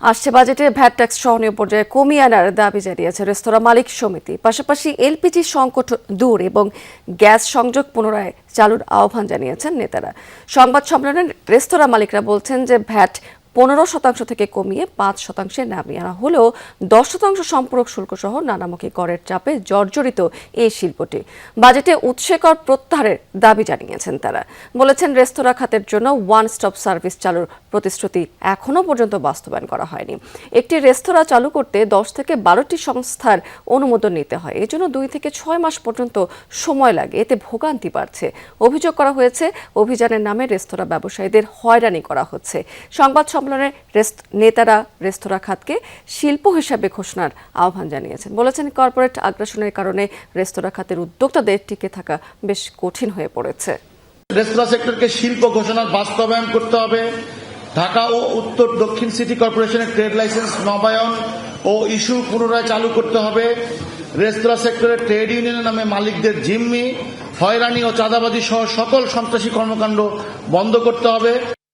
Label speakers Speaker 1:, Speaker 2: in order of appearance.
Speaker 1: আসছে বাজেটে VAT tax সহনীয় পর্যায়ে কমিয়ে আনার দাবি জানিয়েছে রেস্তোরাঁ মালিক সমিতি। পাশাপাশি এলপিজি সংকট দূর এবং গ্যাস সংযোগ পুনরায় চালুর আহ্বান জানিয়েছেন নেতারা। সংবাদ সম্মেলনে রেস্তোরাঁ মালিকরা বলছেন যে ভ্যাট 15% থেকে কমিয়ে 5% নামিয়ে আনা হলেও 10% সম্পূরক শুল্ক সহ নানামুখী করের চাপে জর্জরিত এই শিল্পটি। বাজেটে উৎসে কর প্রত্যাহারের দাবি জানিয়েছেন তারা। বলেছেন রেস্তোরাঁ খাতের জন্য ওয়ান স্টপ সার্ভিস চালুর প্রতিশ্রুতি এখনো পর্যন্ত বাস্তবায়ন করা হয়নি। একটি রেস্তোরাঁ চালু করতে 10 থেকে 12টি সংস্থার অনুমোদন নিতে হয়। এজন্য 2 থেকে 6 মাস পর্যন্ত সময় লাগে। এতে ভোগান্তি বাড়ছে। অভিযোগ করা হয়েছে অভিযানের নামে রেস্তোরাঁ ব্যবসায়ীদের হয়রানি করা হচ্ছে। সংবাদ সম্মেলনে নেতারা রেস্তোরাঁ খাতকে শিল্প হিসাবে ঘোষণার আহ্বান জানিয়েছেন। বলেছেন কর্পোরেট আগ্রাসনের কারণে রেস্তোরাঁ খাতের উদ্যোক্তাদের টিকে থাকা বেশ কঠিন হয়ে পড়েছে।
Speaker 2: রেস্তোরাঁ সেক্টরকে শিল্প ঘোষণার বাস্তবায়ন করতে হবে। ঢাকা ও উত্তর দক্ষিণ সিটি কর্পোরেশনের ট্রেড লাইসেন্স নবায়ন ও ইস্যু পুনরায় চালু করতে হবে। রেস্তোরাঁ সেক্টরের ট্রেড ইউনিয়নের নামে মালিকদের জিম্মি, হয়রানি ও চাঁদাবাজি সহ সকল সন্ত্রাসী কর্মকাণ্ড বন্ধ করতে হবে।